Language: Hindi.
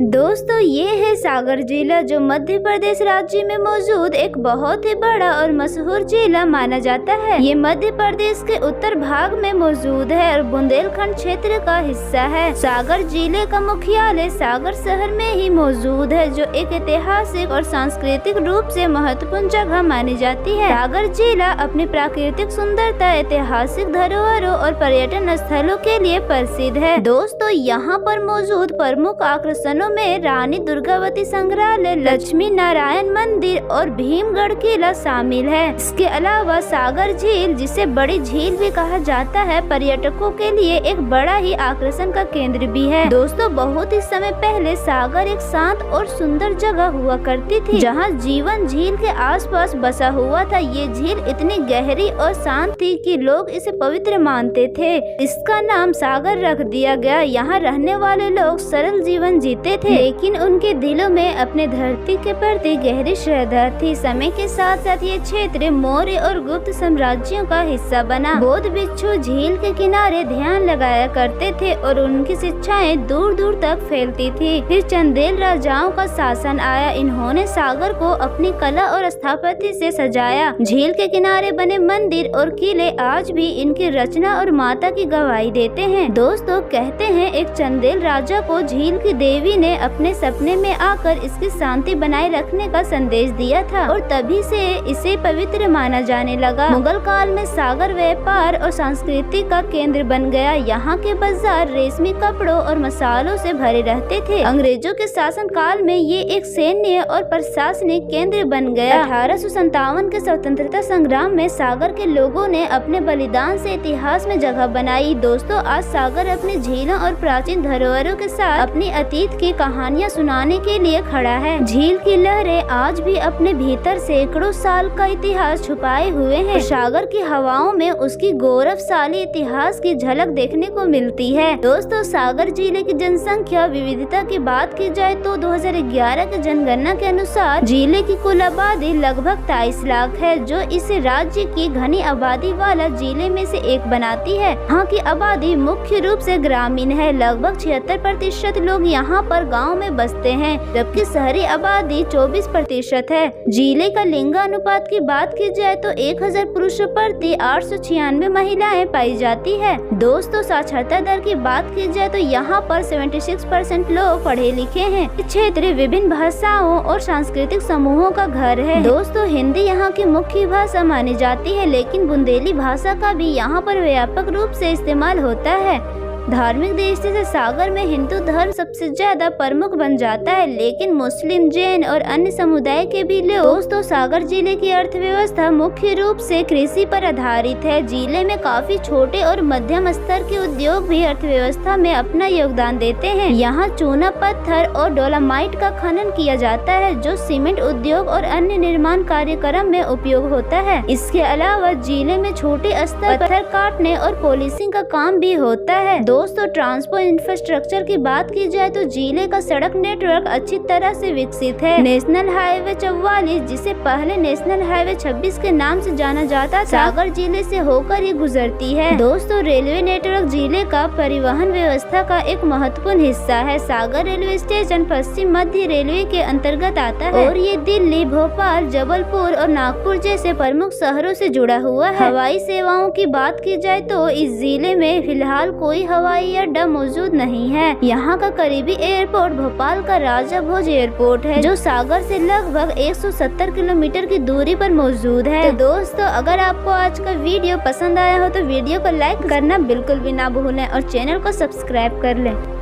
दोस्तों ये है सागर जिला, जो मध्य प्रदेश राज्य में मौजूद एक बहुत ही बड़ा और मशहूर जिला माना जाता है। ये मध्य प्रदेश के उत्तर भाग में मौजूद है और बुंदेलखंड क्षेत्र का हिस्सा है। सागर जिले का मुख्यालय सागर शहर में ही मौजूद है, जो एक ऐतिहासिक और सांस्कृतिक रूप से महत्वपूर्ण जगह मानी जाती है। सागर जिला अपनी प्राकृतिक सुंदरता, ऐतिहासिक धरोहरों और पर्यटन स्थलों के लिए प्रसिद्ध है। दोस्तों यहाँ पर मौजूद प्रमुख आकर्षणों में रानी दुर्गावती संग्रहालय, लक्ष्मी नारायण मंदिर और भीमगढ़ किला शामिल है। इसके अलावा सागर झील, जिसे बड़ी झील भी कहा जाता है, पर्यटकों के लिए एक बड़ा ही आकर्षण का केंद्र भी है। दोस्तों बहुत ही समय पहले सागर एक शांत और सुंदर जगह हुआ करती थी, जहाँ जीवन झील के आसपास बसा हुआ था। ये झील इतनी गहरी और शांत थी कि लोग इसे पवित्र मानते थे। इसका नाम सागर रख दिया गया। यहाँ रहने वाले लोग सरल जीवन जीते थे, लेकिन उनके दिलों में अपने धरती के प्रति गहरी श्रद्धा थी। समय के साथ साथ ये क्षेत्र मौर्य और गुप्त साम्राज्यों का हिस्सा बना। बौद्ध भिक्षु झील के किनारे ध्यान लगाया करते थे और उनकी शिक्षाएं दूर दूर तक फैलती थी। फिर चंदेल राजाओं का शासन आया। इन्होंने सागर को अपनी कला और स्थापत्य से सजाया। झील के किनारे बने मंदिर और किले आज भी इनकी रचना और माता की गवाही देते हैं। दोस्तों कहते हैं एक चंदेल राजा को झील की देवी ने अपने सपने में आकर इसकी शांति बनाए रखने का संदेश दिया था और तभी से इसे पवित्र माना जाने लगा। मुगल काल में सागर व्यापार और संस्कृति का केंद्र बन गया। यहाँ के बाजार रेशमी कपड़ों और मसालों से भरे रहते थे। अंग्रेजों के शासन काल में ये एक सैन्य और प्रशासनिक केंद्र बन गया। 1857 के स्वतंत्रता संग्राम में सागर के लोगों ने अपने बलिदान से इतिहास में जगह बनाई। दोस्तों आज सागर अपनी झीलों और प्राचीन धरोहरों के साथ अपनी अतीत की कहानियां सुनाने के लिए खड़ा है। झील की लहरें आज भी अपने भीतर सैकड़ों साल का इतिहास छुपाए हुए हैं। सागर की हवाओं में उसकी गौरवशाली इतिहास की झलक देखने को मिलती है। दोस्तों सागर जिले की जनसंख्या विविधता की बात की जाए तो 2011 की जनगणना के अनुसार जिले की कुल आबादी लगभग 23 लाख है, जो इसे राज्य की घनी आबादी वाला जिले में से एक बनाती है। यहाँ की आबादी मुख्य रूप से ग्रामीण है। लगभग 76% लोग यहाँ पर गाँव में बसते हैं, जबकि शहरी आबादी 24% है। जिले का लिंगानुपात की बात की जाए तो 1000 पुरुषों प्रति 896 महिलाएं पाई जाती है। दोस्तों साक्षरता दर की बात की जाए तो यहाँ पर 76% लोग पढ़े लिखे हैं। क्षेत्र विभिन्न भाषाओं और सांस्कृतिक समूहों का घर है। दोस्तों हिंदी यहाँ की मुख्य भाषा मानी जाती है, लेकिन बुंदेली भाषा का भी यहाँ पर व्यापक रूप से इस्तेमाल होता है। धार्मिक दृष्टि से सागर में हिंदू धर्म सबसे ज्यादा प्रमुख बन जाता है, लेकिन मुस्लिम, जैन और अन्य समुदाय के भी लोग। दोस्तों सागर जिले की अर्थव्यवस्था मुख्य रूप से कृषि पर आधारित है। जिले में काफी छोटे और मध्यम स्तर के उद्योग भी अर्थव्यवस्था में अपना योगदान देते हैं। यहाँ चूना पत्थर और डोलामाइट का खनन किया जाता है, जो सीमेंट उद्योग और अन्य निर्माण कार्यक्रम में उपयोग होता है। इसके अलावा जिले में छोटे स्तर पर पत्थर काटने और पॉलिशिंग का काम भी होता है। दोस्तों ट्रांसपोर्ट इंफ्रास्ट्रक्चर की बात की जाए तो जिले का सड़क नेटवर्क अच्छी तरह से विकसित है। नेशनल हाईवे 44, जिसे पहले नेशनल हाईवे 26 के नाम से जाना जाता था, सागर जिले से होकर ये गुजरती है। दोस्तों रेलवे नेटवर्क जिले का परिवहन व्यवस्था का एक महत्वपूर्ण हिस्सा है। सागर रेलवे स्टेशन पश्चिम मध्य रेलवे के अंतर्गत आता है और ये दिल्ली, भोपाल, जबलपुर और नागपुर जैसे प्रमुख शहरों से जुड़ा हुआ है। हवाई सेवाओं की बात की जाए तो इस जिले में फिलहाल कोई हवाई अड्डा मौजूद नहीं है। यहाँ का करीबी एयरपोर्ट भोपाल का राजा भोज एयरपोर्ट है, जो सागर से लगभग 170 किलोमीटर की दूरी पर मौजूद है। तो दोस्तों अगर आपको आज का वीडियो पसंद आया हो तो वीडियो को लाइक करना बिल्कुल भी ना भूलें और चैनल को सब्सक्राइब कर लें।